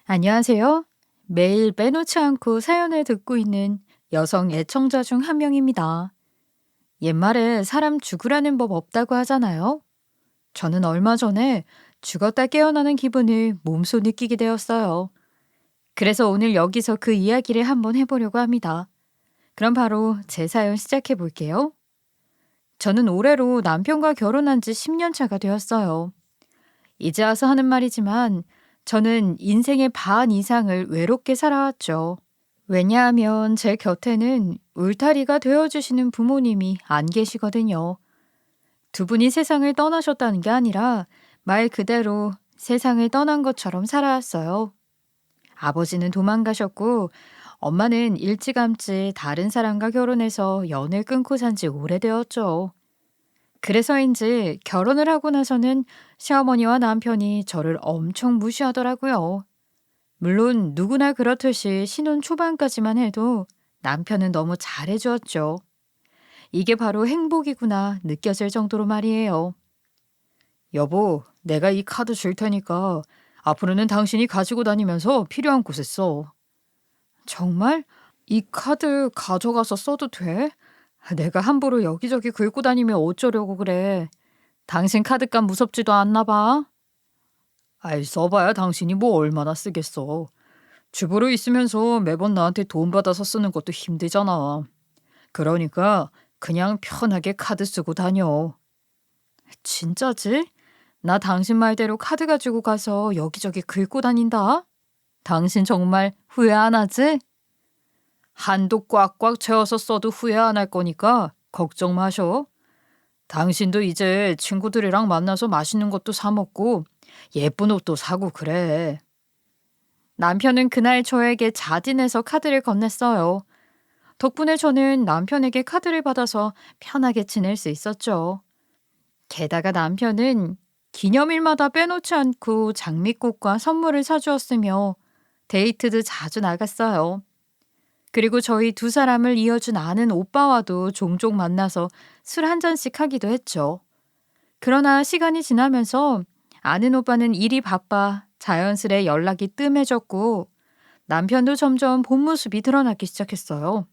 안녕하세요. 매일 빼놓지 않고 사연을 듣고 있는 여성 애청자 중 한 명입니다. 옛말에 사람 죽으라는 법 없다고 하잖아요. 저는 얼마 전에 죽었다 깨어나는 기분을 몸소 느끼게 되었어요. 그래서 오늘 여기서 그 이야기를 한번 해보려고 합니다. 그럼 바로 제 사연 시작해 볼게요. 저는 올해로 남편과 결혼한 지 10년 차가 되었어요. 이제 와서 하는 말이지만 저는 인생의 반 이상을 외롭게 살아왔죠. 왜냐하면 제 곁에는 울타리가 되어주시는 부모님이 안 계시거든요. 두 분이 세상을 떠나셨다는 게 아니라 말 그대로 세상을 떠난 것처럼 살아왔어요. 아버지는 도망가셨고 엄마는 일찌감치 다른 사람과 결혼해서 연을 끊고 산지 오래되었죠. 그래서인지 결혼을 하고 나서는 시어머니와 남편이 저를 엄청 무시하더라고요. 물론 누구나 그렇듯이 신혼 초반까지만 해도 남편은 너무 잘해주었죠. 이게 바로 행복이구나 느껴질 정도로 말이에요. 여보, 내가 이 카드 줄 테니까 앞으로는 당신이 가지고 다니면서 필요한 곳에 써. 정말? 이 카드 가져가서 써도 돼? 내가 함부로 여기저기 긁고 다니면 어쩌려고 그래. 당신 카드값 무섭지도 않나 봐. 아이, 써봐야 당신이 뭐 얼마나 쓰겠어. 주부로 있으면서 매번 나한테 돈 받아서 쓰는 것도 힘들잖아. 그러니까 그냥 편하게 카드 쓰고 다녀. 진짜지? 나 당신 말대로 카드 가지고 가서 여기저기 긁고 다닌다? 당신 정말 후회 안 하지? 한도 꽉꽉 채워서 써도 후회 안 할 거니까 걱정 마셔. 당신도 이제 친구들이랑 만나서 맛있는 것도 사 먹고 예쁜 옷도 사고 그래. 남편은 그날 저에게 자진해서 카드를 건넸어요. 덕분에 저는 남편에게 카드를 받아서 편하게 지낼 수 있었죠. 게다가 남편은 기념일마다 빼놓지 않고 장미꽃과 선물을 사주었으며 데이트도 자주 나갔어요. 그리고 저희 두 사람을 이어준 아는 오빠와도 종종 만나서 술 한 잔씩 하기도 했죠. 그러나 시간이 지나면서 아는 오빠는 일이 바빠 자연스레 연락이 뜸해졌고 남편도 점점 본 모습이 드러나기 시작했어요.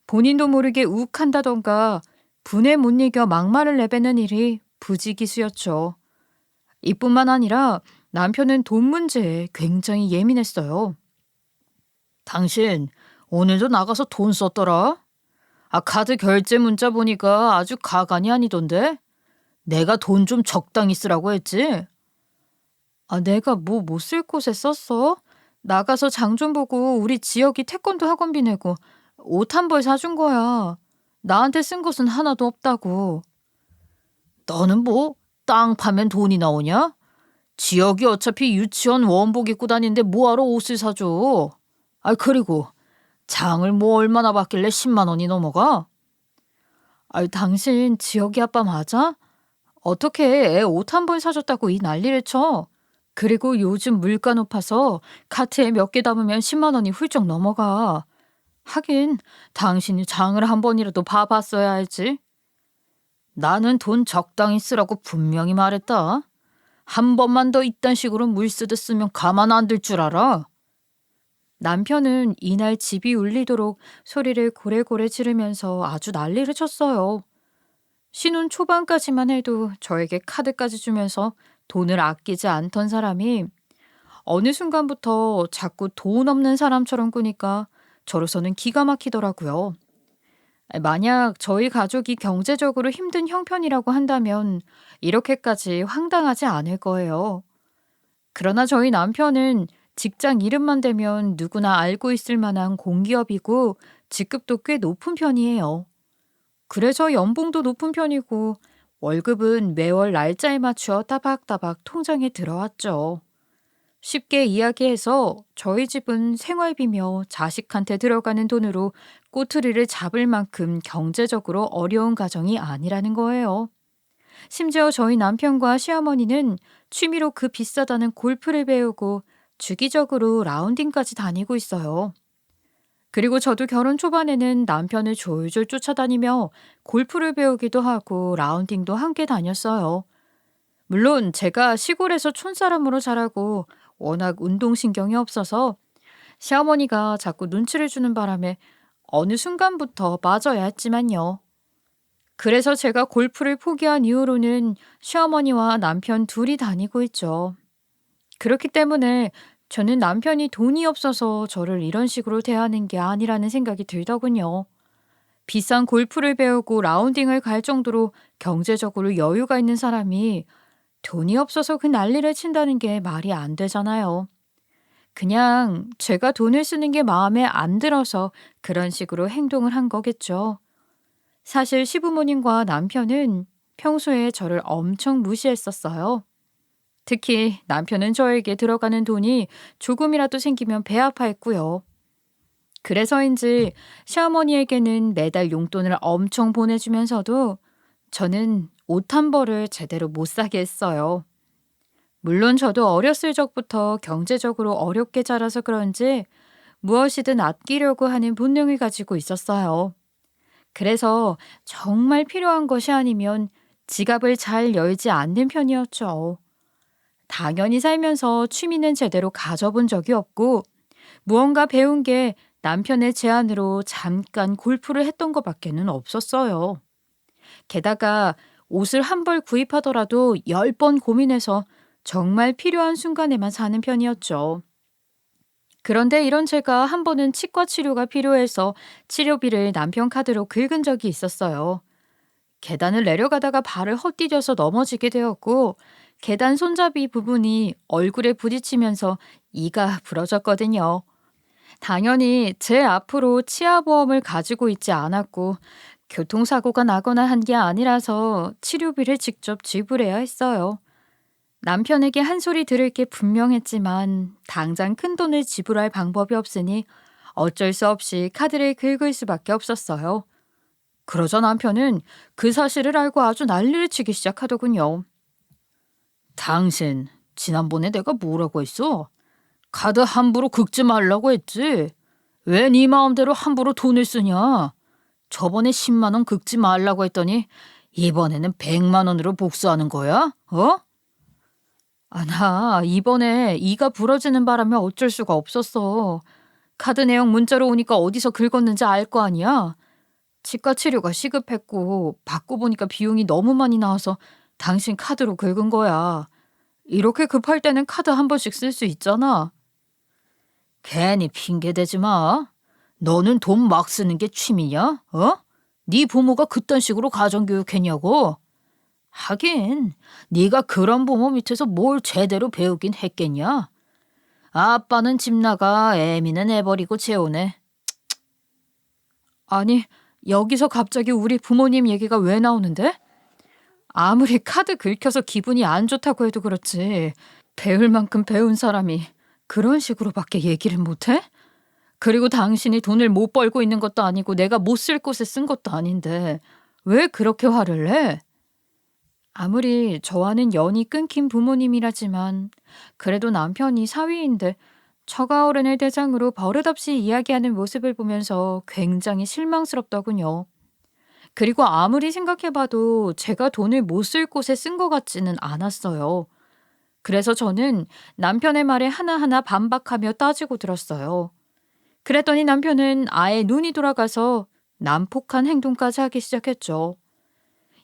본인도 모르게 욱한다던가 분에 못 이겨 막말을 내뱉는 일이 부지기수였죠. 이뿐만 아니라 남편은 돈 문제에 굉장히 예민했어요. 당신 오늘도 나가서 돈 썼더라? 카드 결제 문자 보니까 아주 가관이 아니던데? 내가 돈 좀 적당히 쓰라고 했지? 내가 뭐 못 쓸 곳에 썼어? 나가서 장 좀 보고 우리 지역이 태권도 학원비 내고 옷 한 벌 사준 거야. 나한테 쓴 것은 하나도 없다고. 너는 뭐 땅 파면 돈이 나오냐? 지역이 어차피 유치원 원복 입고 다니는데 뭐하러 옷을 사줘? 그리고 장을 뭐 얼마나 받길래 10만 원이 넘어가? 당신 지역이 아빠 맞아? 어떻게 애 옷 한 벌 사줬다고 이 난리를 쳐? 그리고 요즘 물가 높아서 카트에 몇 개 담으면 10만 원이 훌쩍 넘어가. 하긴 당신이 장을 한 번이라도 봐봤어야 알지. 나는 돈 적당히 쓰라고 분명히 말했다. 한 번만 더 이딴 식으로 물 쓰듯 쓰면 가만 안 둘 줄 알아. 남편은 이날 집이 울리도록 소리를 고래고래 지르면서 아주 난리를 쳤어요. 신혼 초반까지만 해도 저에게 카드까지 주면서 돈을 아끼지 않던 사람이 어느 순간부터 자꾸 돈 없는 사람처럼 꾸니까 저로서는 기가 막히더라고요. 만약 저희 가족이 경제적으로 힘든 형편이라고 한다면 이렇게까지 황당하지 않을 거예요. 그러나 저희 남편은 직장 이름만 대면 누구나 알고 있을 만한 공기업이고 직급도 꽤 높은 편이에요. 그래서 연봉도 높은 편이고 월급은 매월 날짜에 맞추어 따박따박 통장에 들어왔죠. 쉽게 이야기해서 저희 집은 생활비며 자식한테 들어가는 돈으로 꼬투리를 잡을 만큼 경제적으로 어려운 가정이 아니라는 거예요. 심지어 저희 남편과 시어머니는 취미로 그 비싸다는 골프를 배우고 주기적으로 라운딩까지 다니고 있어요. 그리고 저도 결혼 초반에는 남편을 졸졸 쫓아다니며 골프를 배우기도 하고 라운딩도 함께 다녔어요. 물론 제가 시골에서 촌사람으로 자라고 워낙 운동신경이 없어서 시어머니가 자꾸 눈치를 주는 바람에 어느 순간부터 빠져야 했지만요. 그래서 제가 골프를 포기한 이후로는 시어머니와 남편 둘이 다니고 있죠. 그렇기 때문에 저는 남편이 돈이 없어서 저를 이런 식으로 대하는 게 아니라는 생각이 들더군요. 비싼 골프를 배우고 라운딩을 갈 정도로 경제적으로 여유가 있는 사람이 돈이 없어서 그 난리를 친다는 게 말이 안 되잖아요. 그냥 제가 돈을 쓰는 게 마음에 안 들어서 그런 식으로 행동을 한 거겠죠. 사실 시부모님과 남편은 평소에 저를 엄청 무시했었어요. 특히 남편은 저에게 들어가는 돈이 조금이라도 생기면 배 아파했고요. 그래서인지 시어머니에게는 매달 용돈을 엄청 보내주면서도 저는 옷 한 벌을 제대로 못 사게 했어요. 물론 저도 어렸을 적부터 경제적으로 어렵게 자라서 그런지 무엇이든 아끼려고 하는 본능을 가지고 있었어요. 그래서 정말 필요한 것이 아니면 지갑을 잘 열지 않는 편이었죠. 당연히 살면서 취미는 제대로 가져본 적이 없고 무언가 배운 게 남편의 제안으로 잠깐 골프를 했던 것밖에는 없었어요. 게다가 옷을 한 벌 구입하더라도 10번 고민해서 정말 필요한 순간에만 사는 편이었죠. 그런데 이런 제가 한 번은 치과 치료가 필요해서 치료비를 남편 카드로 긁은 적이 있었어요. 계단을 내려가다가 발을 헛디뎌서 넘어지게 되었고 계단 손잡이 부분이 얼굴에 부딪히면서 이가 부러졌거든요. 당연히 제 앞으로 치아보험을 가지고 있지 않았고 교통사고가 나거나 한 게 아니라서 치료비를 직접 지불해야 했어요. 남편에게 한 소리 들을 게 분명했지만 당장 큰돈을 지불할 방법이 없으니 어쩔 수 없이 카드를 긁을 수밖에 없었어요. 그러자 남편은 그 사실을 알고 아주 난리를 치기 시작하더군요. 당신, 지난번에 내가 뭐라고 했어? 카드 함부로 긁지 말라고 했지. 왜 네 마음대로 함부로 돈을 쓰냐? 저번에 10만 원 긁지 말라고 했더니 이번에는 100만 원으로 복수하는 거야? 어? 아, 나 이번에 이가 부러지는 바람에 어쩔 수가 없었어. 카드 내용 문자로 오니까 어디서 긁었는지 알 거 아니야? 치과 치료가 시급했고 받고 보니까 비용이 너무 많이 나와서 당신 카드로 긁은 거야. 이렇게 급할 때는 카드 한 번씩 쓸 수 있잖아. 괜히 핑계 대지 마. 너는 돈 막 쓰는 게 취미냐? 어? 네 부모가 그딴 식으로 가정교육했냐고? 하긴 네가 그런 부모 밑에서 뭘 제대로 배우긴 했겠냐? 아빠는 집 나가 애미는 애 버리고 재우네. 아니, 여기서 갑자기 우리 부모님 얘기가 왜 나오는데? 아무리 카드 긁혀서 기분이 안 좋다고 해도 그렇지. 배울 만큼 배운 사람이 그런 식으로밖에 얘기를 못해? 그리고 당신이 돈을 못 벌고 있는 것도 아니고 내가 못 쓸 곳에 쓴 것도 아닌데 왜 그렇게 화를 내? 아무리 저와는 연이 끊긴 부모님이라지만 그래도 남편이 사위인데 처가 어른을 대상으로 버릇없이 이야기하는 모습을 보면서 굉장히 실망스럽더군요. 그리고 아무리 생각해봐도 제가 돈을 못 쓸 곳에 쓴 것 같지는 않았어요. 그래서 저는 남편의 말에 하나하나 반박하며 따지고 들었어요. 그랬더니 남편은 아예 눈이 돌아가서 난폭한 행동까지 하기 시작했죠.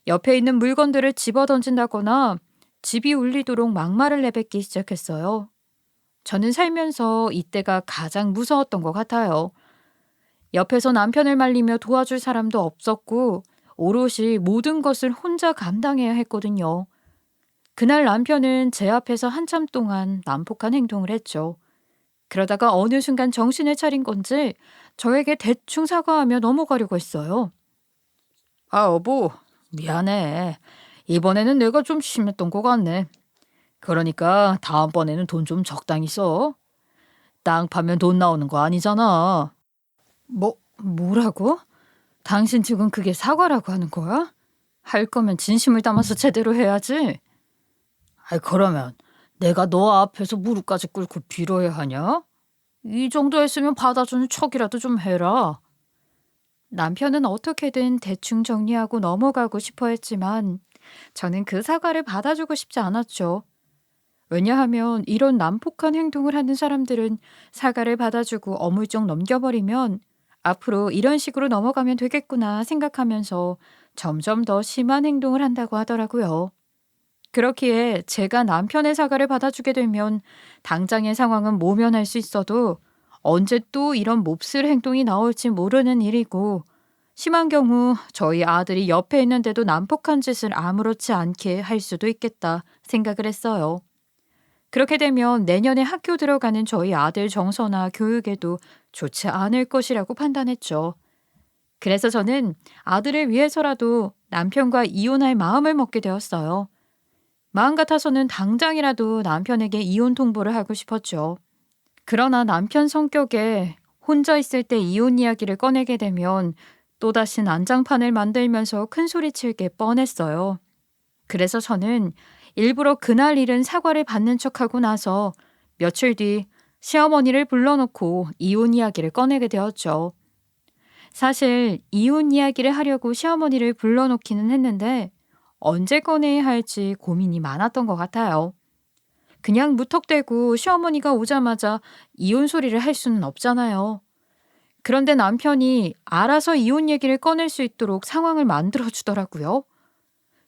옆에 있는 물건들을 집어던진다거나 집이 울리도록 막말을 내뱉기 시작했어요. 저는 살면서 이때가 가장 무서웠던 것 같아요. 옆에서 남편을 말리며 도와줄 사람도 없었고 오롯이 모든 것을 혼자 감당해야 했거든요. 그날 남편은 제 앞에서 한참 동안 난폭한 행동을 했죠. 그러다가 어느 순간 정신을 차린 건지 저에게 대충 사과하며 넘어가려고 했어요. 아, 여보, 미안해. 이번에는 내가 좀 심했던 것 같네. 그러니까 다음번에는 돈 좀 적당히 써. 땅 파면 돈 나오는 거 아니잖아. 뭐라고? 당신 지금 그게 사과라고 하는 거야? 할 거면 진심을 담아서 제대로 해야지. 아이, 그러면 내가 너 앞에서 무릎까지 꿇고 빌어야 하냐? 이 정도 했으면 받아주는 척이라도 좀 해라. 남편은 어떻게든 대충 정리하고 넘어가고 싶어 했지만 저는 그 사과를 받아주고 싶지 않았죠. 왜냐하면 이런 난폭한 행동을 하는 사람들은 사과를 받아주고 어물쩍 넘겨버리면 앞으로 이런 식으로 넘어가면 되겠구나 생각하면서 점점 더 심한 행동을 한다고 하더라고요. 그렇기에 제가 남편의 사과를 받아주게 되면 당장의 상황은 모면할 수 있어도 언제 또 이런 몹쓸 행동이 나올지 모르는 일이고, 심한 경우 저희 아들이 옆에 있는데도 난폭한 짓을 아무렇지 않게 할 수도 있겠다 생각을 했어요. 그렇게 되면 내년에 학교 들어가는 저희 아들 정서나 교육에도 좋지 않을 것이라고 판단했죠. 그래서 저는 아들을 위해서라도 남편과 이혼할 마음을 먹게 되었어요. 마음 같아서는 당장이라도 남편에게 이혼 통보를 하고 싶었죠. 그러나 남편 성격에 혼자 있을 때 이혼 이야기를 꺼내게 되면 또다시 난장판을 만들면서 큰소리칠 게 뻔했어요. 그래서 저는 일부러 그날 일은 사과를 받는 척하고 나서 며칠 뒤 시어머니를 불러놓고 이혼 이야기를 꺼내게 되었죠. 사실 이혼 이야기를 하려고 시어머니를 불러놓기는 했는데 언제 꺼내야 할지 고민이 많았던 것 같아요. 그냥 무턱대고 시어머니가 오자마자 이혼 소리를 할 수는 없잖아요. 그런데 남편이 알아서 이혼 얘기를 꺼낼 수 있도록 상황을 만들어 주더라고요.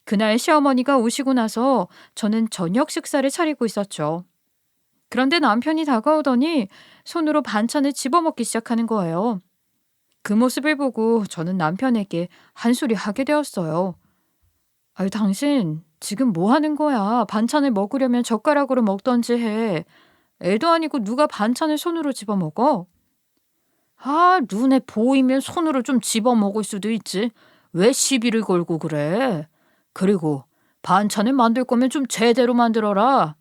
그날 시어머니가 오시고 나서 저는 저녁 식사를 차리고 있었죠. 그런데 남편이 다가오더니 손으로 반찬을 집어먹기 시작하는 거예요. 그 모습을 보고 저는 남편에게 한 소리 하게 되었어요. 아유, 당신 지금 뭐 하는 거야? 반찬을 먹으려면 젓가락으로 먹던지 해. 애도 아니고 누가 반찬을 손으로 집어먹어? 아, 눈에 보이면 손으로 좀 집어먹을 수도 있지. 왜 시비를 걸고 그래? 그리고 반찬을 만들 거면 좀 제대로 만들어라.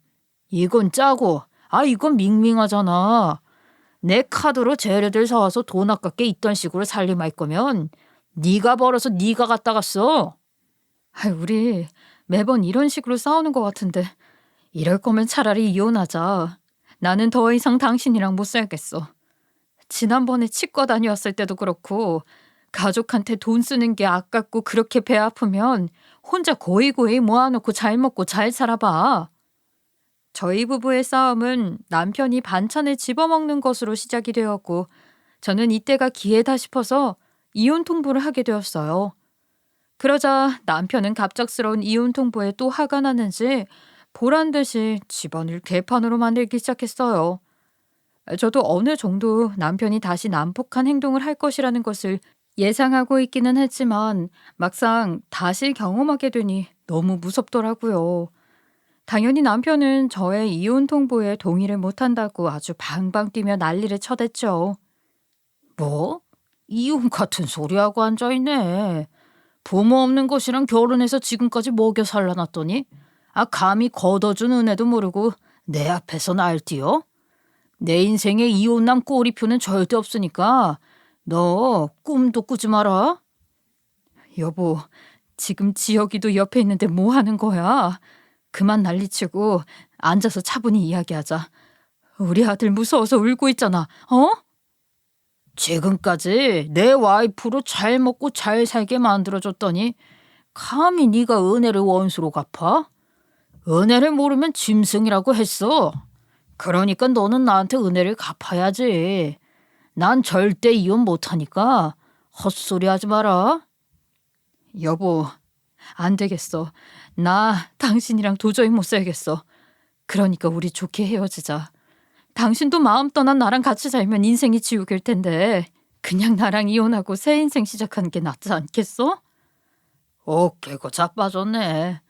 이건 짜고, 이건 밍밍하잖아. 내 카드로 재료들 사와서 돈 아깝게 있던 식으로 살림할 거면 네가 벌어서 네가 갖다가 써. 우리 매번 이런 식으로 싸우는 것 같은데 이럴 거면 차라리 이혼하자. 나는 더 이상 당신이랑 못 살겠어. 지난번에 치과 다녀왔을 때도 그렇고 가족한테 돈 쓰는 게 아깝고 그렇게 배 아프면 혼자 고이고이 모아놓고 잘 먹고 잘 살아봐. 저희 부부의 싸움은 남편이 반찬을 집어먹는 것으로 시작이 되었고 저는 이때가 기회다 싶어서 이혼 통보를 하게 되었어요. 그러자 남편은 갑작스러운 이혼 통보에 또 화가 났는지 보란 듯이 집안을 개판으로 만들기 시작했어요. 저도 어느 정도 남편이 다시 난폭한 행동을 할 것이라는 것을 예상하고 있기는 했지만 막상 다시 경험하게 되니 너무 무섭더라고요. 당연히 남편은 저의 이혼 통보에 동의를 못한다고 아주 방방 뛰며 난리를 쳐댔죠. 뭐? 이혼 같은 소리하고 앉아있네. 부모 없는 것이랑 결혼해서 지금까지 먹여 살라놨더니 감히 걷어준 은혜도 모르고 내 앞에서 날뛰어? 내 인생에 이혼남 꼬리표는 절대 없으니까 너 꿈도 꾸지 마라. 여보, 지금 지혁이도 옆에 있는데 뭐 하는 거야? 그만 난리치고 앉아서 차분히 이야기하자. 우리 아들 무서워서 울고 있잖아. 어? 지금까지 내 와이프로 잘 먹고 잘 살게 만들어줬더니 감히 네가 은혜를 원수로 갚아? 은혜를 모르면 짐승이라고 했어. 그러니까 너는 나한테 은혜를 갚아야지. 난 절대 이혼 못하니까 헛소리 하지 마라. 여보, 안 되겠어. 나 당신이랑 도저히 못 살겠어. 그러니까 우리 좋게 헤어지자. 당신도 마음 떠난 나랑 같이 살면 인생이 지옥일 텐데 그냥 나랑 이혼하고 새 인생 시작하는 게 낫지 않겠어? 어깨가 자빠졌네.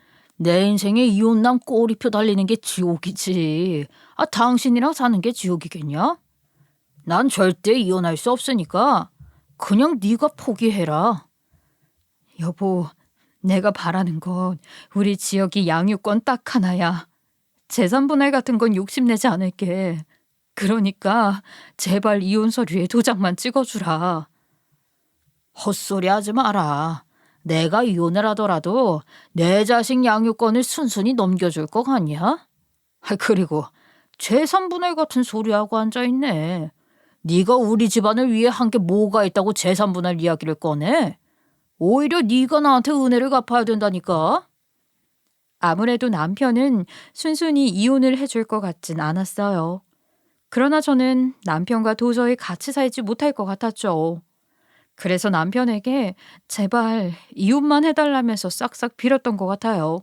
내 인생에 이혼남 꼬리표 달리는 게 지옥이지. 당신이랑 사는 게 지옥이겠냐? 난 절대 이혼할 수 없으니까 그냥 네가 포기해라. 여보, 내가 바라는 건 우리 지역이 양육권 딱 하나야. 재산분할 같은 건 욕심내지 않을게. 그러니까 제발 이혼 서류에 도장만 찍어주라. 헛소리 하지 마라. 내가 이혼을 하더라도 내 자식 양육권을 순순히 넘겨줄 거 같냐? 그리고 재산분할 같은 소리하고 앉아있네. 네가 우리 집안을 위해 한 게 뭐가 있다고 재산분할 이야기를 꺼내? 오히려 네가 나한테 은혜를 갚아야 된다니까. 아무래도 남편은 순순히 이혼을 해줄 것 같진 않았어요. 그러나 저는 남편과 도저히 같이 살지 못할 것 같았죠. 그래서 남편에게 제발 이혼만 해달라면서 싹싹 빌었던 것 같아요.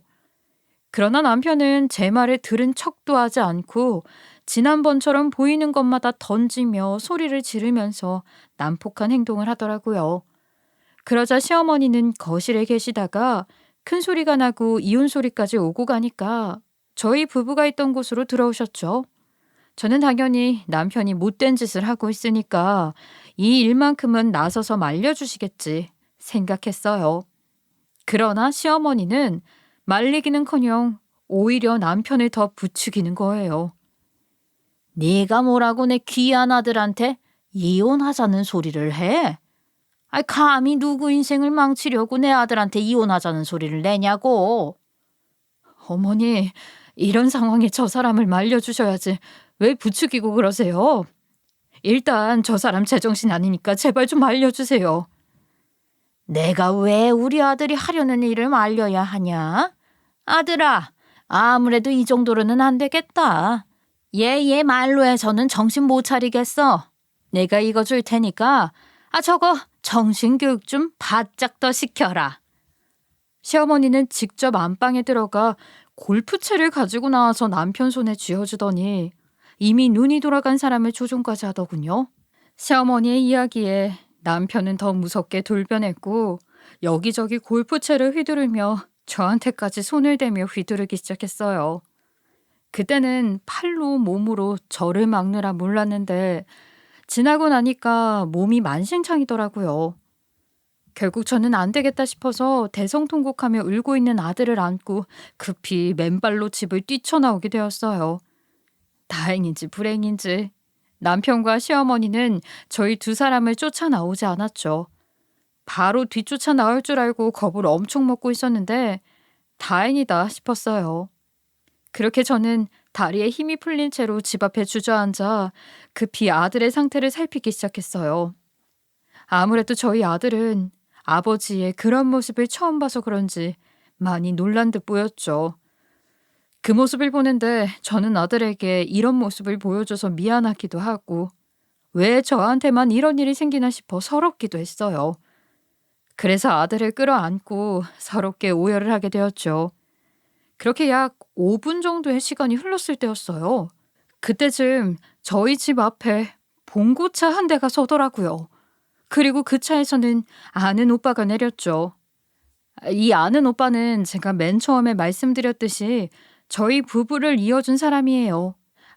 그러나 남편은 제 말을 들은 척도 하지 않고 지난번처럼 보이는 것마다 던지며 소리를 지르면서 난폭한 행동을 하더라고요. 그러자 시어머니는 거실에 계시다가 큰 소리가 나고 이혼 소리까지 오고 가니까 저희 부부가 있던 곳으로 들어오셨죠. 저는 당연히 남편이 못된 짓을 하고 있으니까 이 일만큼은 나서서 말려주시겠지 생각했어요. 그러나 시어머니는 말리기는커녕 오히려 남편을 더 부추기는 거예요. 네가 뭐라고 내 귀한 아들한테 이혼하자는 소리를 해? 감히 누구 인생을 망치려고 내 아들한테 이혼하자는 소리를 내냐고. 어머니, 이런 상황에 저 사람을 말려주셔야지. 왜 부추기고 그러세요? 일단 저 사람 제정신 아니니까 제발 좀 말려주세요. 내가 왜 우리 아들이 하려는 일을 말려야 하냐? 아들아, 아무래도 이 정도로는 안 되겠다. 얘 말로 해서는 정신 못 차리겠어. 내가 이거 줄 테니까 저거 정신교육 좀 바짝 더 시켜라. 시어머니는 직접 안방에 들어가 골프채를 가지고 나와서 남편 손에 쥐어주더니 이미 눈이 돌아간 사람을 조종까지 하더군요. 시어머니의 이야기에 남편은 더 무섭게 돌변했고 여기저기 골프채를 휘두르며 저한테까지 손을 대며 휘두르기 시작했어요. 그때는 팔로 몸으로 저를 막느라 몰랐는데 지나고 나니까 몸이 만신창이더라고요. 결국 저는 안 되겠다 싶어서 대성통곡하며 울고 있는 아들을 안고 급히 맨발로 집을 뛰쳐나오게 되었어요. 다행인지 불행인지 남편과 시어머니는 저희 두 사람을 쫓아나오지 않았죠. 바로 뒤쫓아 나올 줄 알고 겁을 엄청 먹고 있었는데 다행이다 싶었어요. 그렇게 저는 다리에 힘이 풀린 채로 집 앞에 주저앉아 급히 아들의 상태를 살피기 시작했어요. 아무래도 저희 아들은 아버지의 그런 모습을 처음 봐서 그런지 많이 놀란 듯 보였죠. 그 모습을 보는데 저는 아들에게 이런 모습을 보여줘서 미안하기도 하고 왜 저한테만 이런 일이 생기나 싶어 서럽기도 했어요. 그래서 아들을 끌어안고 서럽게 오열을 하게 되었죠. 그렇게 약 5분 정도의 시간이 흘렀을 때였어요. 그때쯤 저희 집 앞에 봉고차 한 대가 서더라고요. 그리고 그 차에서는 아는 오빠가 내렸죠. 이 아는 오빠는 제가 맨 처음에 말씀드렸듯이 저희 부부를 이어준 사람이에요.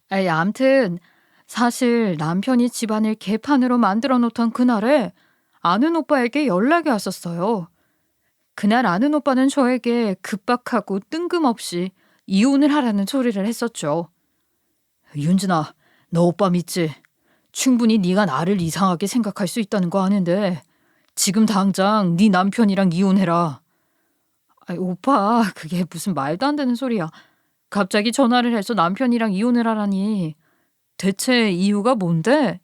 암튼 사실 남편이 집안을 개판으로 만들어 놓던 그날에 아는 오빠에게 연락이 왔었어요. 그날 아는 오빠는 저에게 급박하고 뜬금없이 이혼을 하라는 소리를 했었죠. 윤진아, 너 오빠 믿지? 충분히 네가 나를 이상하게 생각할 수 있다는 거 아는데 지금 당장 네 남편이랑 이혼해라. 오빠, 그게 무슨 말도 안 되는 소리야. 갑자기 전화를 해서 남편이랑 이혼을 하라니 대체 이유가 뭔데?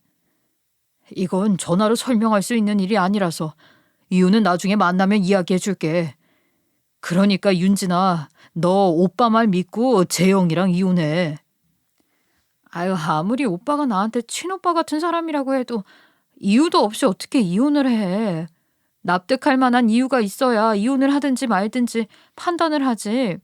이건 전화로 설명할 수 있는 일이 아니라서 이유는 나중에 만나면 이야기해 줄게. 그러니까 윤진아, 너 오빠 말 믿고 재영이랑 이혼해. 아무리 오빠가 나한테 친오빠 같은 사람이라고 해도 이유도 없이 어떻게 이혼을 해. 납득할 만한 이유가 있어야 이혼을 하든지 말든지 판단을 하지.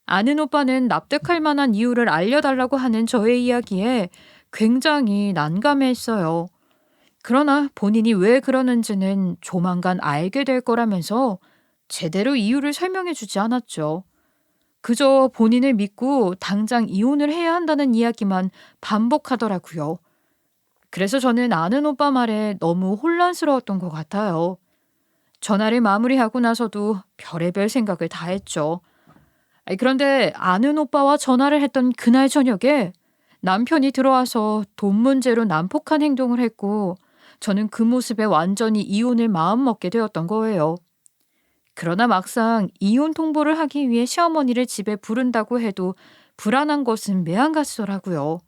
아는 오빠는 납득할 만한 이유를 알려달라고 하는 저의 이야기에 굉장히 난감해했어요. 그러나 본인이 왜 그러는지는 조만간 알게 될 거라면서 제대로 이유를 설명해 주지 않았죠. 그저 본인을 믿고 당장 이혼을 해야 한다는 이야기만 반복하더라고요. 그래서 저는 아는 오빠 말에 너무 혼란스러웠던 것 같아요. 전화를 마무리하고 나서도 별의별 생각을 다 했죠. 그런데 아는 오빠와 전화를 했던 그날 저녁에 남편이 들어와서 돈 문제로 난폭한 행동을 했고 저는 그 모습에 완전히 이혼을 마음먹게 되었던 거예요. 그러나 막상 이혼 통보를 하기 위해 시어머니를 집에 부른다고 해도 불안한 것은 매한가지더라고요.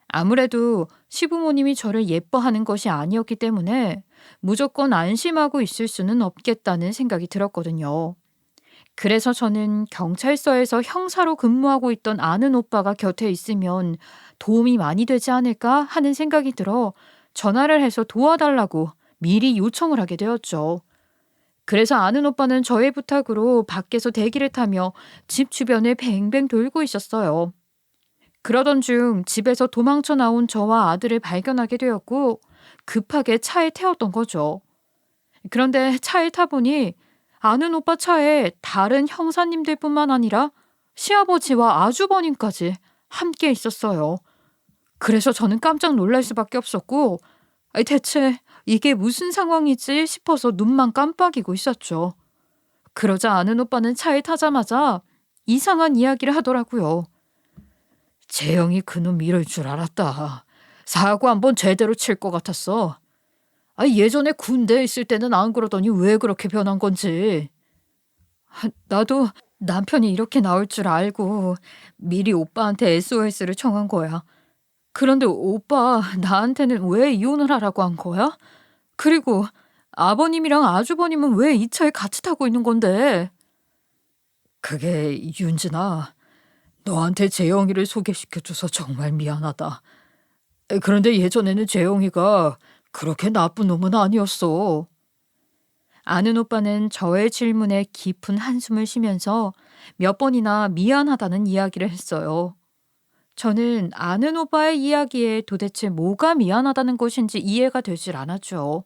아무래도 시부모님이 저를 예뻐하는 것이 아니었기 때문에 무조건 안심하고 있을 수는 없겠다는 생각이 들었거든요. 그래서 저는 경찰서에서 형사로 근무하고 있던 아는 오빠가 곁에 있으면 도움이 많이 되지 않을까 하는 생각이 들어 전화를 해서 도와달라고 미리 요청을 하게 되었죠. 그래서 아는 오빠는 저의 부탁으로 밖에서 대기를 타며 집 주변을 뱅뱅 돌고 있었어요. 그러던 중 집에서 도망쳐 나온 저와 아들을 발견하게 되었고 급하게 차에 태웠던 거죠. 그런데 차에 타보니 아는 오빠 차에 다른 형사님들뿐만 아니라 시아버지와 아주버님까지 함께 있었어요. 그래서 저는 깜짝 놀랄 수밖에 없었고 아니, 대체 이게 무슨 상황이지 싶어서 눈만 깜빡이고 있었죠. 그러자 아는 오빠는 차에 타자마자 이상한 이야기를 하더라고요. 재영이 그놈 이럴 줄 알았다. 사고 한번 제대로 칠 것 같았어. 예전에 군대에 있을 때는 안 그러더니 왜 그렇게 변한 건지. 나도 남편이 이렇게 나올 줄 알고 미리 오빠한테 SOS를 청한 거야. 그런데 오빠 나한테는 왜 이혼을 하라고 한 거야? 그리고 아버님이랑 아주버님은 왜 이 차에 같이 타고 있는 건데? 그게 윤진아, 너한테 재영이를 소개시켜줘서 정말 미안하다. 그런데 예전에는 재영이가 그렇게 나쁜 놈은 아니었어. 아는 오빠는 저의 질문에 깊은 한숨을 쉬면서 몇 번이나 미안하다는 이야기를 했어요. 저는 아는 오빠의 이야기에 도대체 뭐가 미안하다는 것인지 이해가 되질 않았죠.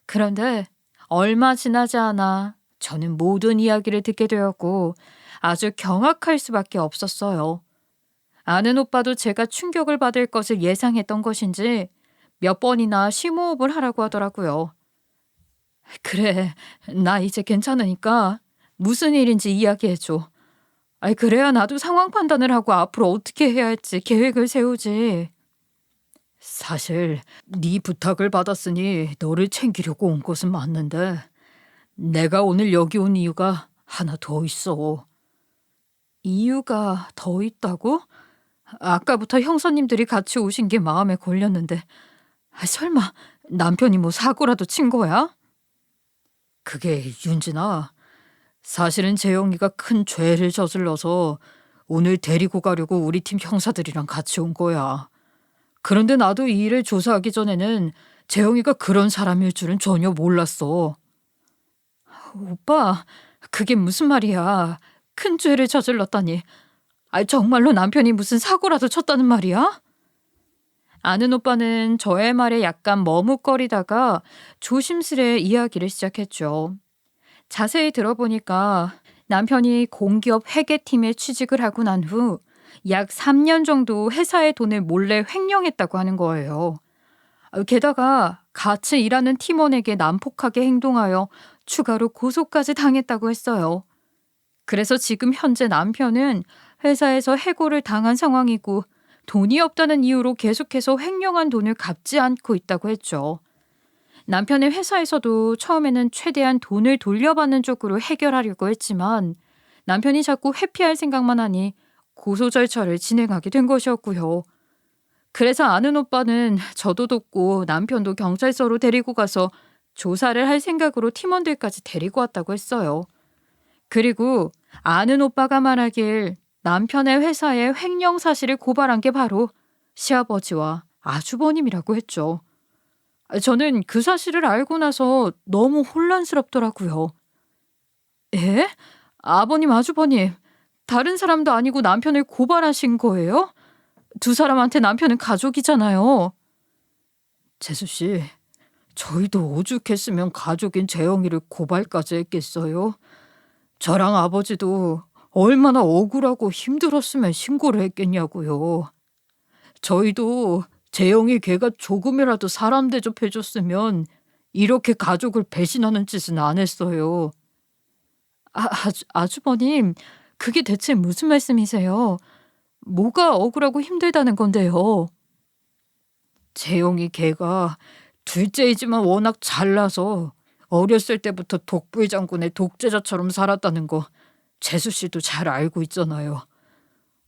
그런데 얼마 지나지 않아 저는 모든 이야기를 듣게 되었고 아주 경악할 수밖에 없었어요. 아는 오빠도 제가 충격을 받을 것을 예상했던 것인지 몇 번이나 심호흡을 하라고 하더라고요. 그래, 나 이제 괜찮으니까 무슨 일인지 이야기해줘. 그래야 나도 상황 판단을 하고 앞으로 어떻게 해야 할지 계획을 세우지. 사실 네 부탁을 받았으니 너를 챙기려고 온 것은 맞는데 내가 오늘 여기 온 이유가 하나 더 있어. 이유가 더 있다고? 아까부터 형사님들이 같이 오신 게 마음에 걸렸는데 설마 남편이 뭐 사고라도 친 거야? 그게 윤진아, 사실은 재영이가 큰 죄를 저질러서 오늘 데리고 가려고 우리 팀 형사들이랑 같이 온 거야. 그런데 나도 이 일을 조사하기 전에는 재영이가 그런 사람일 줄은 전혀 몰랐어. 오빠, 그게 무슨 말이야? 큰 죄를 저질렀다니. 정말로 남편이 무슨 사고라도 쳤다는 말이야? 아는 오빠는 저의 말에 약간 머뭇거리다가 조심스레 이야기를 시작했죠. 자세히 들어보니까 남편이 공기업 회계팀에 취직을 하고 난 후 약 3년 정도 회사의 돈을 몰래 횡령했다고 하는 거예요. 게다가 같이 일하는 팀원에게 난폭하게 행동하여 추가로 고소까지 당했다고 했어요. 그래서 지금 현재 남편은 회사에서 해고를 당한 상황이고 돈이 없다는 이유로 계속해서 횡령한 돈을 갚지 않고 있다고 했죠. 남편의 회사에서도 처음에는 최대한 돈을 돌려받는 쪽으로 해결하려고 했지만 남편이 자꾸 회피할 생각만 하니 고소 절차를 진행하게 된 것이었고요. 그래서 아는 오빠는 저도 돕고 남편도 경찰서로 데리고 가서 조사를 할 생각으로 팀원들까지 데리고 왔다고 했어요. 그리고 아는 오빠가 말하길 남편의 회사에 횡령 사실을 고발한 게 바로 시아버지와 아주버님이라고 했죠. 저는 그 사실을 알고 나서 너무 혼란스럽더라고요. 에? 아버님, 아주버님, 다른 사람도 아니고 남편을 고발하신 거예요? 두 사람한테 남편은 가족이잖아요. 재수 씨, 저희도 오죽했으면 가족인 재영이를 고발까지 했겠어요? 저랑 아버지도 얼마나 억울하고 힘들었으면 신고를 했겠냐고요. 저희도 재영이 걔가 조금이라도 사람 대접해줬으면 이렇게 가족을 배신하는 짓은 안 했어요. 아주버님, 그게 대체 무슨 말씀이세요? 뭐가 억울하고 힘들다는 건데요? 재영이 걔가 둘째이지만 워낙 잘나서 어렸을 때부터 독불 장군의 독재자처럼 살았다는 거 재수 씨도 잘 알고 있잖아요.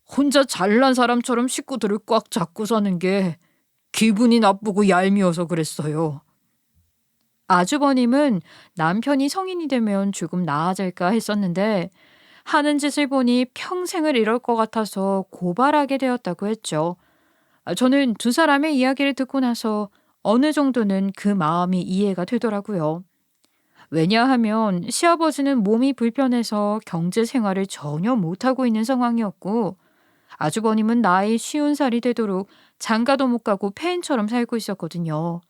혼자 잘난 사람처럼 식구들을 꽉 잡고 사는 게 기분이 나쁘고 얄미워서 그랬어요. 아주버님은 남편이 성인이 되면 조금 나아질까 했었는데 하는 짓을 보니 평생을 이럴 것 같아서 고발하게 되었다고 했죠. 저는 두 사람의 이야기를 듣고 나서 어느 정도는 그 마음이 이해가 되더라고요. 왜냐하면 시아버지는 몸이 불편해서 경제 생활을 전혀 못하고 있는 상황이었고, 아주버님은 나이 50살이 되도록 장가도 못 가고 폐인처럼 살고 있었거든요.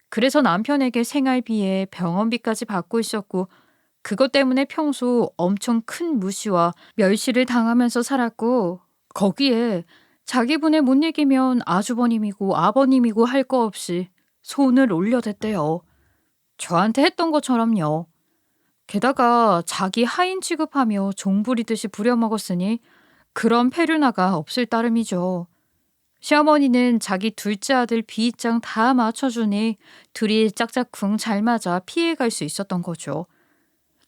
그래서 남편에게 생활비에 병원비까지 받고 있었고, 그것 때문에 평소 엄청 큰 무시와 멸시를 당하면서 살았고, 거기에 자기 분의 못 이기면 아주버님이고 아버님이고 할 거 없이 손을 올려댔대요. 저한테 했던 것처럼요. 게다가 자기 하인 취급하며 종부리듯이 부려먹었으니 그런 페류나가 없을 따름이죠. 시어머니는 자기 둘째 아들 비입장 다 맞춰주니 둘이 짝짝쿵 잘 맞아 피해갈 수 있었던 거죠.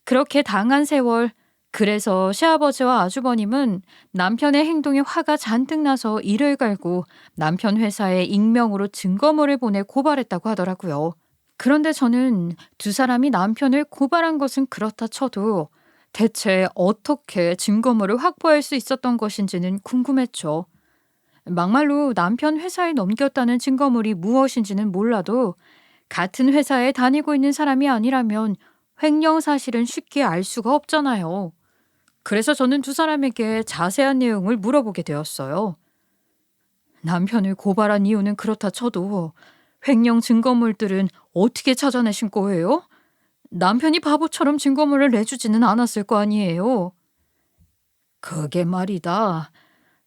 그렇게 당한 세월, 그래서 시아버지와 아주버님은 남편의 행동에 화가 잔뜩 나서 이를 갈고 남편 회사에 익명으로 증거물을 보내 고발했다고 하더라고요. 그런데 저는 두 사람이 남편을 고발한 것은 그렇다 쳐도 대체 어떻게 증거물을 확보할 수 있었던 것인지는 궁금했죠. 막말로 남편 회사에 넘겼다는 증거물이 무엇인지는 몰라도 같은 회사에 다니고 있는 사람이 아니라면 횡령 사실은 쉽게 알 수가 없잖아요. 그래서 저는 두 사람에게 자세한 내용을 물어보게 되었어요. 남편을 고발한 이유는 그렇다 쳐도 횡령 증거물들은 어떻게 찾아내신 거예요? 남편이 바보처럼 증거물을 내주지는 않았을 거 아니에요. 그게 말이다.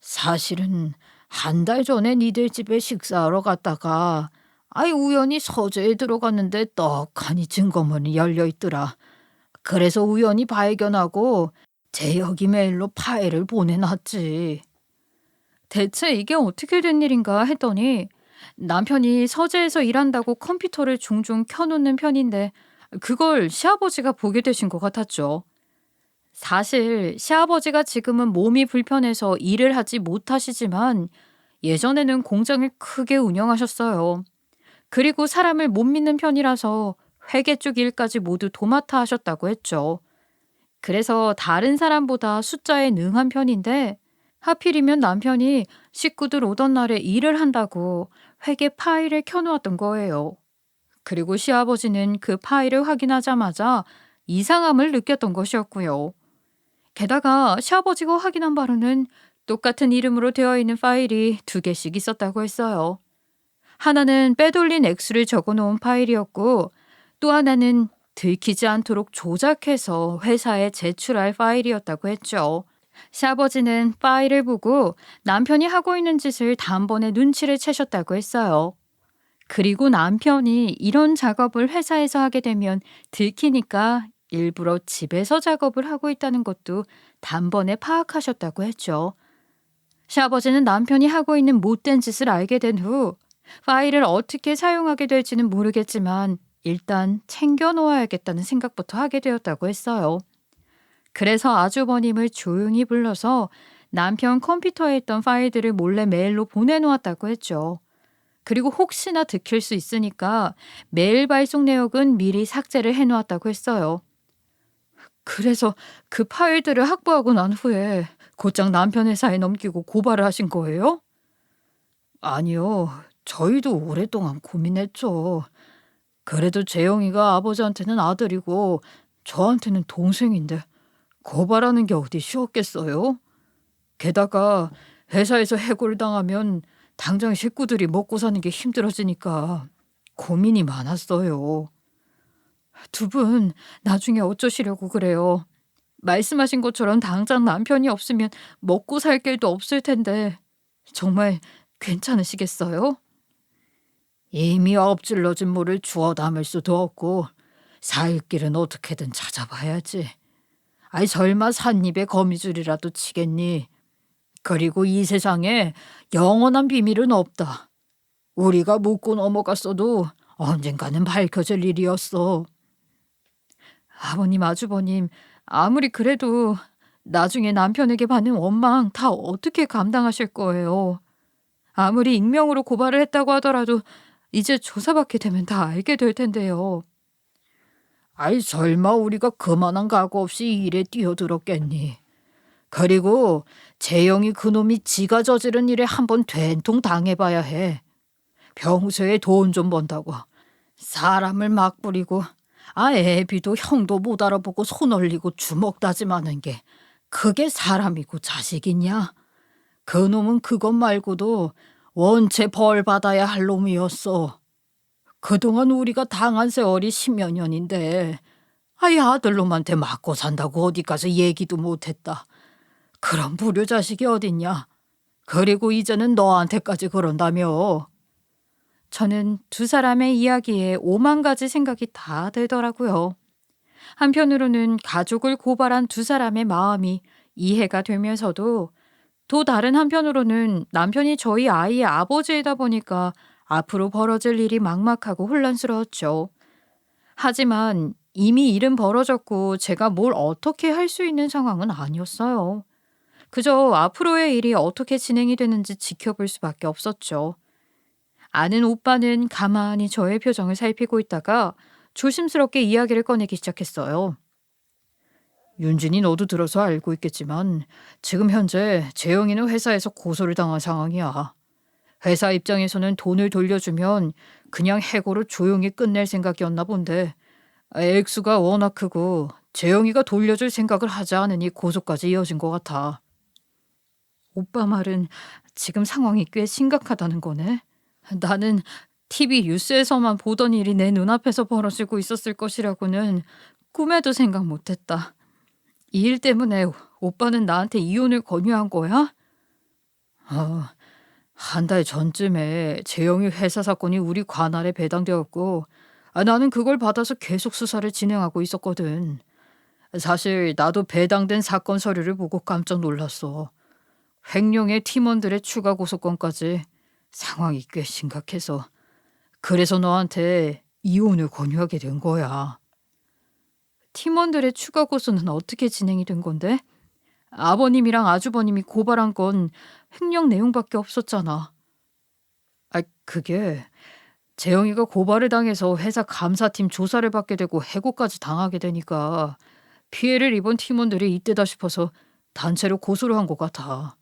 사실은 한 달 전에 니들 집에 식사하러 갔다가 우연히 서재에 들어갔는데 떡하니 증거문이 열려 있더라. 그래서 우연히 발견하고 제여기 메일로 파일을 보내놨지. 대체 이게 어떻게 된 일인가 했더니 남편이 서재에서 일한다고 컴퓨터를 종종 켜놓는 편인데 그걸 시아버지가 보게 되신 것 같았죠. 사실 시아버지가 지금은 몸이 불편해서 일을 하지 못하시지만 예전에는 공장을 크게 운영하셨어요. 그리고 사람을 못 믿는 편이라서 회계 쪽 일까지 모두 도맡아 하셨다고 했죠. 그래서 다른 사람보다 숫자에 능한 편인데 하필이면 남편이 식구들 오던 날에 일을 한다고 회계 파일을 켜놓았던 거예요. 그리고 시아버지는 그 파일을 확인하자마자 이상함을 느꼈던 것이었고요. 게다가 시아버지가 확인한 바로는 똑같은 이름으로 되어 있는 파일이 두 개씩 있었다고 했어요. 하나는 빼돌린 액수를 적어놓은 파일이었고 또 하나는 들키지 않도록 조작해서 회사에 제출할 파일이었다고 했죠. 시아버지는 파일을 보고 남편이 하고 있는 짓을 단번에 눈치를 채셨다고 했어요. 그리고 남편이 이런 작업을 회사에서 하게 되면 들키니까 일부러 집에서 작업을 하고 있다는 것도 단번에 파악하셨다고 했죠. 시아버지는 남편이 하고 있는 못된 짓을 알게 된 후 파일을 어떻게 사용하게 될지는 모르겠지만 일단 챙겨 놓아야겠다는 생각부터 하게 되었다고 했어요. 그래서 아주버님을 조용히 불러서 남편 컴퓨터에 있던 파일들을 몰래 메일로 보내놓았다고 했죠. 그리고 혹시나 들킬 수 있으니까 메일 발송 내역은 미리 삭제를 해놓았다고 했어요. 그래서 그 파일들을 확보하고 난 후에 곧장 남편 회사에 넘기고 고발을 하신 거예요? 아니요. 저희도 오랫동안 고민했죠. 그래도 재영이가 아버지한테는 아들이고 저한테는 동생인데 고발하는 게 어디 쉬웠겠어요? 게다가 회사에서 해고를 당하면 당장 식구들이 먹고 사는 게 힘들어지니까 고민이 많았어요. 두 분 나중에 어쩌시려고 그래요? 말씀하신 것처럼 당장 남편이 없으면 먹고 살 길도 없을 텐데 정말 괜찮으시겠어요? 이미 엎질러진 물을 주워 담을 수도 없고 살 길은 어떻게든 찾아봐야지. 설마 삿입에 거미줄이라도 치겠니? 그리고 이 세상에 영원한 비밀은 없다. 우리가 묻고 넘어갔어도 언젠가는 밝혀질 일이었어. 아버님, 아주버님, 아무리 그래도 나중에 남편에게 받는 원망 다 어떻게 감당하실 거예요? 아무리 익명으로 고발을 했다고 하더라도 이제 조사받게 되면 다 알게 될 텐데요. 아이, 설마 우리가 그만한 각오 없이 이 일에 뛰어들었겠니? 그리고 재영이 그놈이 지가 저지른 일에 한번 된통 당해봐야 해. 평소에 돈 좀 번다고 사람을 막 부리고 애비도 형도 못 알아보고 손 올리고 주먹 다짐하는 게 그게 사람이고 자식이냐? 그놈은 그것 말고도 원체 벌 받아야 할 놈이었어. 그동안 우리가 당한 세월이 10여 년인데 아들놈한테 맞고 산다고 어디 가서 얘기도 못했다. 그런 불효자식이 어딨냐? 그리고 이제는 너한테까지 그런다며. 저는 두 사람의 이야기에 오만 가지 생각이 다 들더라고요. 한편으로는 가족을 고발한 두 사람의 마음이 이해가 되면서도 또 다른 한편으로는 남편이 저희 아이의 아버지이다 보니까 앞으로 벌어질 일이 막막하고 혼란스러웠죠. 하지만 이미 일은 벌어졌고 제가 뭘 어떻게 할 수 있는 상황은 아니었어요. 그저 앞으로의 일이 어떻게 진행이 되는지 지켜볼 수밖에 없었죠. 아는 오빠는 가만히 저의 표정을 살피고 있다가 조심스럽게 이야기를 꺼내기 시작했어요. 윤진이 너도 들어서 알고 있겠지만 지금 현재 재영이는 회사에서 고소를 당한 상황이야. 회사 입장에서는 돈을 돌려주면 그냥 해고로 조용히 끝낼 생각이었나 본데 액수가 워낙 크고 재영이가 돌려줄 생각을 하지 않으니 고소까지 이어진 것 같아. 오빠 말은 지금 상황이 꽤 심각하다는 거네. 나는 TV 뉴스에서만 보던 일이 내 눈앞에서 벌어지고 있었을 것이라고는 꿈에도 생각 못했다. 이 일 때문에 오빠는 나한테 이혼을 권유한 거야? 한 달 전쯤에 재영이 회사 사건이 우리 관할에 배당되었고 나는 그걸 받아서 계속 수사를 진행하고 있었거든. 사실 나도 배당된 사건 서류를 보고 깜짝 놀랐어. 횡령의 팀원들의 추가 고소건까지. 상황이 꽤 심각해서 그래서 너한테 이혼을 권유하게 된 거야. 팀원들의 추가 고소는 어떻게 진행이 된 건데? 아버님이랑 아주버님이 고발한 건 횡령 내용밖에 없었잖아. 그게 재영이가 고발을 당해서 회사 감사팀 조사를 받게 되고 해고까지 당하게 되니까 피해를 입은 팀원들이 이때다 싶어서 단체로 고소를 한 것 같아.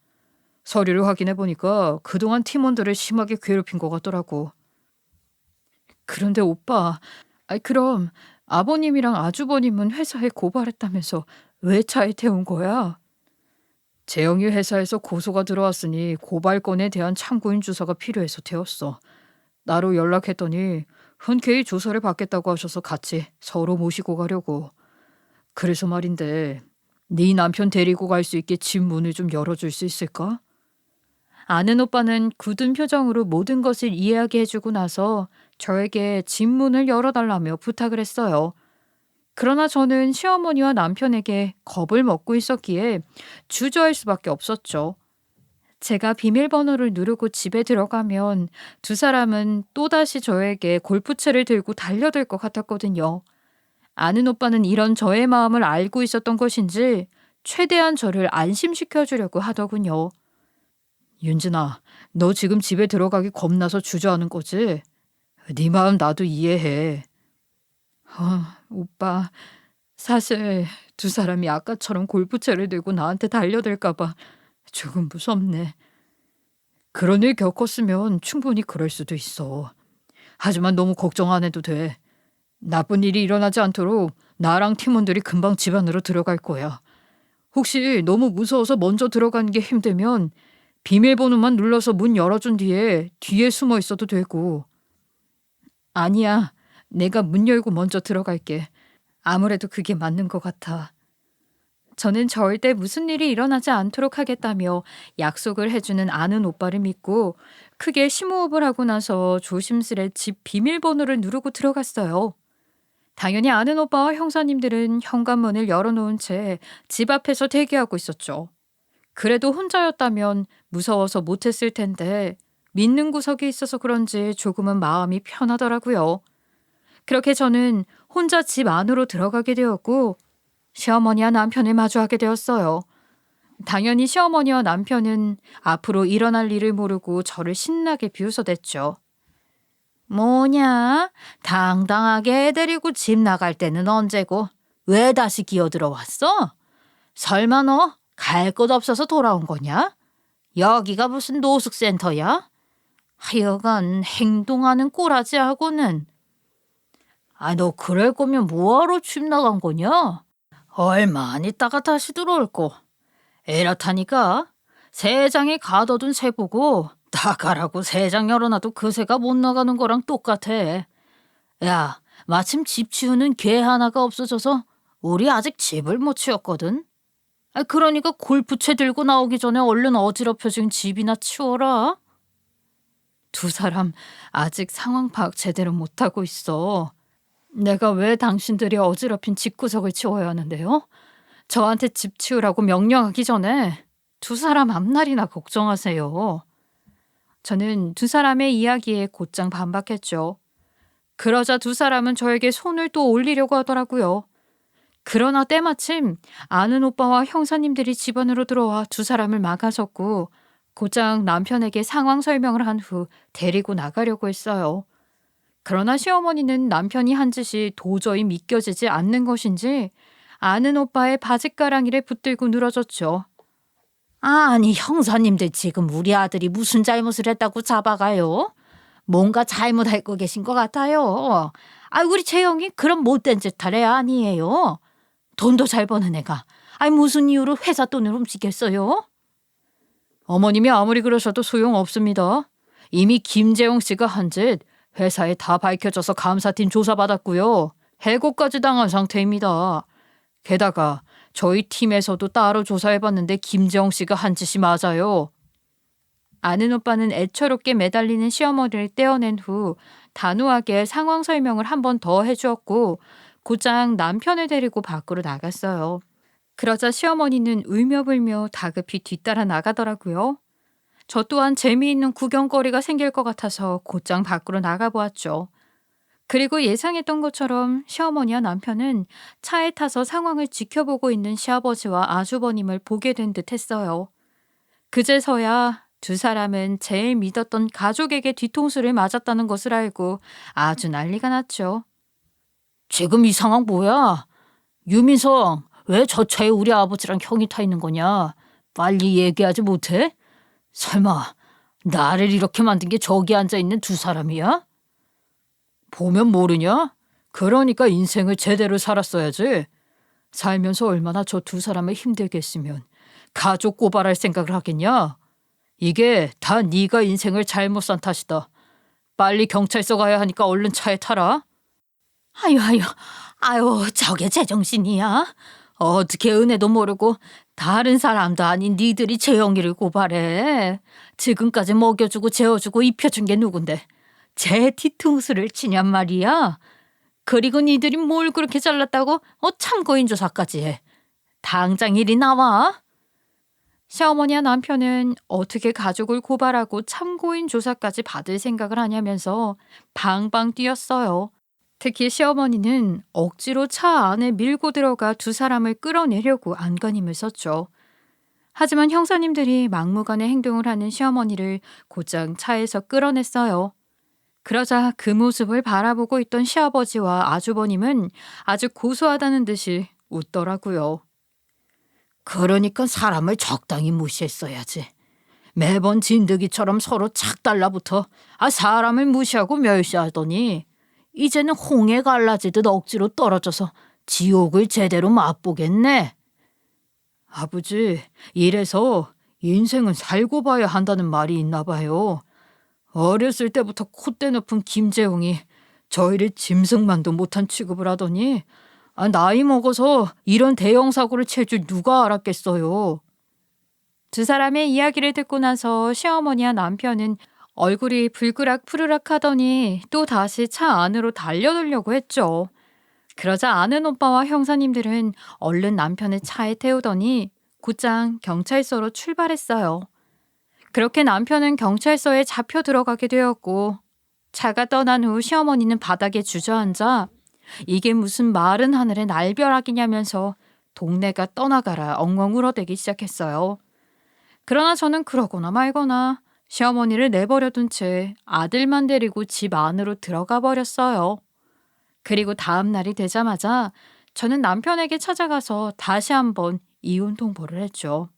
서류를 확인해 보니까 그동안 팀원들을 심하게 괴롭힌 것 같더라고. 그런데 오빠, 그럼 아버님이랑 아주버님은 회사에 고발했다면서 왜 차에 태운 거야? 재영이 회사에서 고소가 들어왔으니 고발건에 대한 참고인 주사가 필요해서 태웠어. 나로 연락했더니 흔쾌히 조사를 받겠다고 하셔서 같이 서로 모시고 가려고. 그래서 말인데 네 남편 데리고 갈 수 있게 집 문을 좀 열어줄 수 있을까? 아는 오빠는 굳은 표정으로 모든 것을 이야기해주고 나서 저에게 집 문을 열어달라며 부탁을 했어요. 그러나 저는 시어머니와 남편에게 겁을 먹고 있었기에 주저할 수밖에 없었죠. 제가 비밀번호를 누르고 집에 들어가면 두 사람은 또다시 저에게 골프채를 들고 달려들 것 같았거든요. 아는 오빠는 이런 저의 마음을 알고 있었던 것인지 최대한 저를 안심시켜주려고 하더군요. 윤진아, 너 지금 집에 들어가기 겁나서 주저하는 거지? 네 마음 나도 이해해. 오빠, 사실 두 사람이 아까처럼 골프채를 들고 나한테 달려들까 봐 조금 무섭네. 그런 일 겪었으면 충분히 그럴 수도 있어. 하지만 너무 걱정 안 해도 돼. 나쁜 일이 일어나지 않도록 나랑 팀원들이 금방 집 안으로 들어갈 거야. 혹시 너무 무서워서 먼저 들어가는 게 힘들면 비밀번호만 눌러서 문 열어준 뒤에 숨어 있어도 되고. 아니야, 내가 문 열고 먼저 들어갈게. 아무래도 그게 맞는 것 같아. 저는 절대 무슨 일이 일어나지 않도록 하겠다며 약속을 해주는 아는 오빠를 믿고 크게 심호흡을 하고 나서 조심스레 집 비밀번호를 누르고 들어갔어요. 당연히 아는 오빠와 형사님들은 현관문을 열어놓은 채 집 앞에서 대기하고 있었죠. 그래도 혼자였다면 무서워서 못했을 텐데 믿는 구석이 있어서 그런지 조금은 마음이 편하더라고요. 그렇게 저는 혼자 집 안으로 들어가게 되었고 시어머니와 남편을 마주하게 되었어요. 당연히 시어머니와 남편은 앞으로 일어날 일을 모르고 저를 신나게 비웃어댔죠. 뭐냐? 당당하게 애 데리고 집 나갈 때는 언제고 왜 다시 기어들어왔어? 설마 너 갈 곳 없어서 돌아온 거냐? 여기가 무슨 노숙센터야? 하여간 행동하는 꼬라지하고는. 아, 너 그럴 거면 뭐하러 집 나간 거냐? 얼마 안 있다가 다시 들어올 거. 이렇다니까 새장에 가둬둔 새 보고 나가라고 새장 열어놔도 그 새가 못 나가는 거랑 똑같아. 야, 마침 집 치우는 개 하나가 없어져서 우리 아직 집을 못 치웠거든. 아, 그러니까 골프채 들고 나오기 전에 얼른 어지럽혀진 집이나 치워라. 두 사람 아직 상황 파악 제대로 못하고 있어. 내가 왜 당신들이 어지럽힌 집구석을 치워야 하는데요? 저한테 집 치우라고 명령하기 전에 두 사람 앞날이나 걱정하세요. 저는 두 사람의 이야기에 곧장 반박했죠. 그러자 두 사람은 저에게 손을 또 올리려고 하더라고요. 그러나 때마침 아는 오빠와 형사님들이 집 안으로 들어와 두 사람을 막아섰고 곧장 남편에게 상황 설명을 한 후 데리고 나가려고 했어요. 그러나 시어머니는 남편이 한 짓이 도저히 믿겨지지 않는 것인지 아는 오빠의 바짓가랑이를 붙들고 늘어졌죠. 아니, 형사님들 지금 우리 아들이 무슨 잘못을 했다고 잡아가요? 뭔가 잘못하고 계신 것 같아요. 아, 우리 재영이 그런 못된 짓 할 애 아니에요. 돈도 잘 버는 애가. 아니, 무슨 이유로 회사 돈을 훔치겠어요? 어머님이 아무리 그러셔도 소용없습니다. 이미 김재영 씨가 한 짓 회사에 다 밝혀져서 감사팀 조사받았고요. 해고까지 당한 상태입니다. 게다가 저희 팀에서도 따로 조사해봤는데 김재영 씨가 한 짓이 맞아요. 아는 오빠는 애처롭게 매달리는 시어머니를 떼어낸 후 단호하게 상황 설명을 한 번 더 해주었고 곧장 남편을 데리고 밖으로 나갔어요. 그러자 시어머니는 울며불며 다급히 뒤따라 나가더라고요. 저 또한 재미있는 구경거리가 생길 것 같아서 곧장 밖으로 나가보았죠. 그리고 예상했던 것처럼 시어머니와 남편은 차에 타서 상황을 지켜보고 있는 시아버지와 아주버님을 보게 된 듯 했어요. 그제서야 두 사람은 제일 믿었던 가족에게 뒤통수를 맞았다는 것을 알고 아주 난리가 났죠. 지금 이 상황 뭐야? 유민성, 왜 저 차에 우리 아버지랑 형이 타 있는 거냐? 빨리 얘기하지 못해? 설마 나를 이렇게 만든 게 저기 앉아있는 두 사람이야? 보면 모르냐? 그러니까 인생을 제대로 살았어야지. 살면서 얼마나 저 두 사람을 힘들게 했으면 가족 고발할 생각을 하겠냐? 이게 다 네가 인생을 잘못 산 탓이다. 빨리 경찰서 가야 하니까 얼른 차에 타라. 아유, 저게 제정신이야? 어떻게 은혜도 모르고 다른 사람도 아닌 니들이 재영이를 고발해. 지금까지 먹여주고 재워주고 입혀준 게 누군데 제 뒤통수를 치냔 말이야. 그리고 니들이 뭘 그렇게 잘났다고 참고인 조사까지 해. 당장 이리 나와. 시어머니와 남편은 어떻게 가족을 고발하고 참고인 조사까지 받을 생각을 하냐면서 방방 뛰었어요. 특히 시어머니는 억지로 차 안에 밀고 들어가 두 사람을 끌어내려고 안간힘을 썼죠. 하지만 형사님들이 막무가내 행동을 하는 시어머니를 곧장 차에서 끌어냈어요. 그러자 그 모습을 바라보고 있던 시아버지와 아주버님은 아주 고소하다는 듯이 웃더라고요. 그러니까 사람을 적당히 무시했어야지. 매번 진드기처럼 서로 착 달라붙어 사람을 무시하고 멸시하더니 이제는 홍해 갈라지듯 억지로 떨어져서 지옥을 제대로 맛보겠네. 아버지, 이래서 인생은 살고 봐야 한다는 말이 있나 봐요. 어렸을 때부터 콧대 높은 김재웅이 저희를 짐승만도 못한 취급을 하더니 나이 먹어서 이런 대형 사고를 칠 줄 누가 알았겠어요. 두 사람의 이야기를 듣고 나서 시어머니와 남편은 얼굴이 불그락 푸르락 하더니 또 다시 차 안으로 달려들려고 했죠. 그러자 아는 오빠와 형사님들은 얼른 남편을 차에 태우더니 곧장 경찰서로 출발했어요. 그렇게 남편은 경찰서에 잡혀 들어가게 되었고 차가 떠난 후 시어머니는 바닥에 주저앉아 이게 무슨 마른 하늘의 날벼락이냐면서 동네가 떠나가라 엉엉 울어대기 시작했어요. 그러나 저는 그러거나 말거나 시어머니를 내버려둔 채 아들만 데리고 집 안으로 들어가 버렸어요. 그리고 다음 날이 되자마자 저는 남편에게 찾아가서 다시 한번 이혼 통보를 했죠.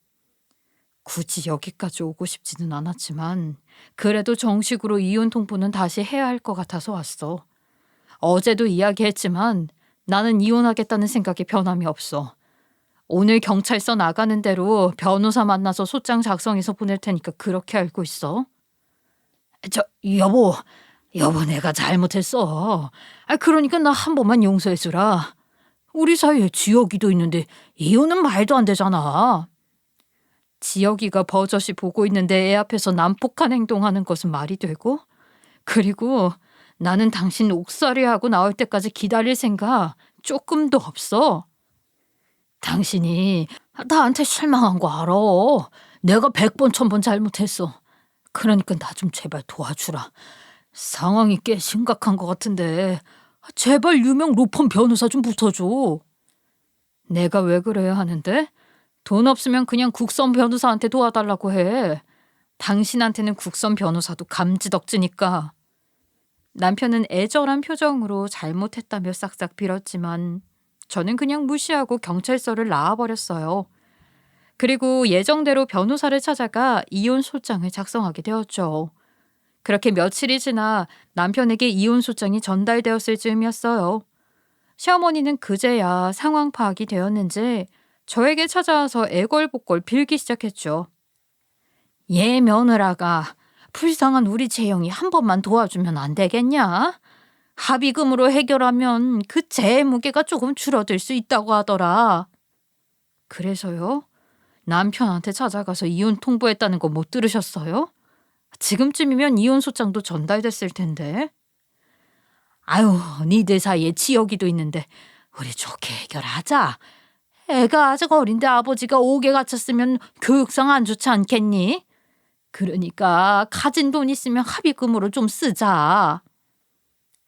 굳이 여기까지 오고 싶지는 않았지만 그래도 정식으로 이혼 통보는 다시 해야 할 것 같아서 왔어. 어제도 이야기했지만 나는 이혼하겠다는 생각에 변함이 없어. 오늘 경찰서 나가는 대로 변호사 만나서 소장 작성해서 보낼 테니까 그렇게 알고 있어. 여보, 내가 잘못했어. 그러니까 나 한 번만 용서해주라. 우리 사이에 지혁이도 있는데 이혼은 말도 안 되잖아. 지혁이가 버젓이 보고 있는데 애 앞에서 난폭한 행동하는 것은 말이 되고? 그리고 나는 당신 옥살이하고 나올 때까지 기다릴 생각 조금도 없어. 당신이 나한테 실망한 거 알아. 내가 100번 1000번 잘못했어. 그러니까 나 좀 제발 도와주라. 상황이 꽤 심각한 것 같은데 제발 유명 로펌 변호사 좀 붙어줘. 내가 왜 그래야 하는데? 돈 없으면 그냥 국선 변호사한테 도와달라고 해. 당신한테는 국선 변호사도 감지덕지니까. 남편은 애절한 표정으로 잘못했다며 싹싹 빌었지만 저는 그냥 무시하고 경찰서를 나와버렸어요. 그리고 예정대로 변호사를 찾아가 이혼 소장을 작성하게 되었죠. 그렇게 며칠이 지나 남편에게 이혼 소장이 전달되었을 즈음이었어요. 시어머니는 그제야 상황 파악이 되었는지 저에게 찾아와서 애걸복걸 빌기 시작했죠. 얘 며느라가 불쌍한 우리 재영이 한 번만 도와주면 안 되겠냐? 합의금으로 해결하면 그 재의 무게가 조금 줄어들 수 있다고 하더라. 그래서요? 남편한테 찾아가서 이혼 통보했다는 거 못 들으셨어요? 지금쯤이면 이혼 소장도 전달됐을 텐데. 아유, 니들 사이에 지혁이도 있는데 우리 좋게 해결하자. 애가 아직 어린데 아버지가 옥에 갇혔으면 교육상 안 좋지 않겠니? 그러니까 가진 돈 있으면 합의금으로 좀 쓰자.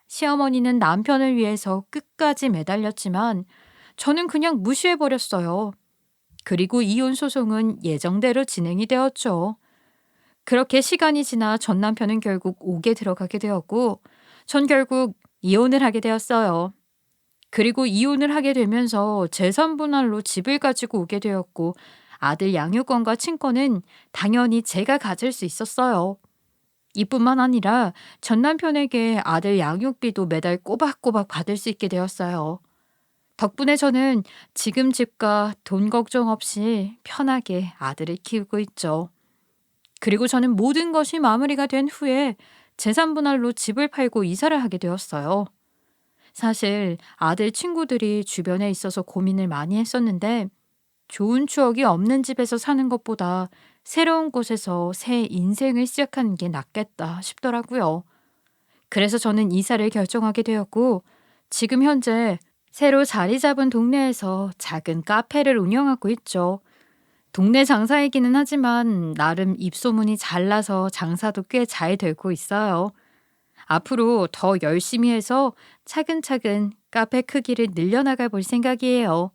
시어머니는 남편을 위해서 끝까지 매달렸지만 저는 그냥 무시해버렸어요. 그리고 이혼 소송은 예정대로 진행이 되었죠. 그렇게 시간이 지나 전 남편은 결국 옥에 들어가게 되었고 전 결국 이혼을 하게 되었어요. 그리고 이혼을 하게 되면서 재산 분할로 집을 가지고 오게 되었고 아들 양육권과 친권은 당연히 제가 가질 수 있었어요. 이뿐만 아니라 전 남편에게 아들 양육비도 매달 꼬박꼬박 받을 수 있게 되었어요. 덕분에 저는 지금 집과 돈 걱정 없이 편하게 아들을 키우고 있죠. 그리고 저는 모든 것이 마무리가 된 후에 재산 분할로 집을 팔고 이사를 하게 되었어요. 사실 아들 친구들이 주변에 있어서 고민을 많이 했었는데 좋은 추억이 없는 집에서 사는 것보다 새로운 곳에서 새 인생을 시작하는 게 낫겠다 싶더라고요. 그래서 저는 이사를 결정하게 되었고 지금 현재 새로 자리 잡은 동네에서 작은 카페를 운영하고 있죠. 동네 장사이기는 하지만 나름 입소문이 잘 나서 장사도 꽤 잘 되고 있어요. 앞으로 더 열심히 해서 차근차근 카페 크기를 늘려나가 볼 생각이에요.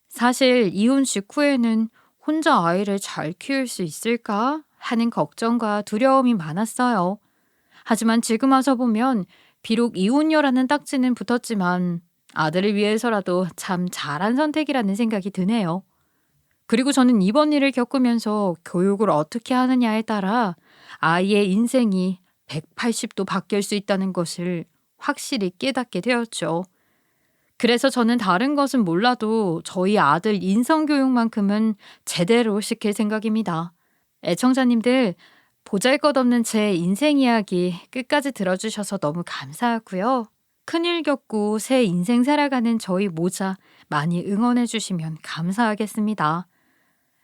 사실 이혼 직후에는 혼자 아이를 잘 키울 수 있을까 하는 걱정과 두려움이 많았어요. 하지만 지금 와서 보면 비록 이혼녀라는 딱지는 붙었지만 아들을 위해서라도 참 잘한 선택이라는 생각이 드네요. 그리고 저는 이번 일을 겪으면서 교육을 어떻게 하느냐에 따라 아이의 인생이 180도 바뀔 수 있다는 것을 확실히 깨닫게 되었죠. 그래서 저는 다른 것은 몰라도 저희 아들 인성교육만큼은 제대로 시킬 생각입니다. 애청자님들, 보잘것없는 제 인생 이야기 끝까지 들어주셔서 너무 감사하고요. 큰일 겪고 새 인생 살아가는 저희 모자 많이 응원해 주시면 감사하겠습니다.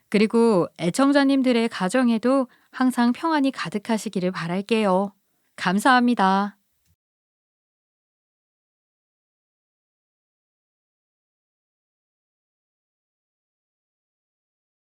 그리고 애청자님들의 가정에도 항상 평안이 가득하시기를 바랄게요. 감사합니다.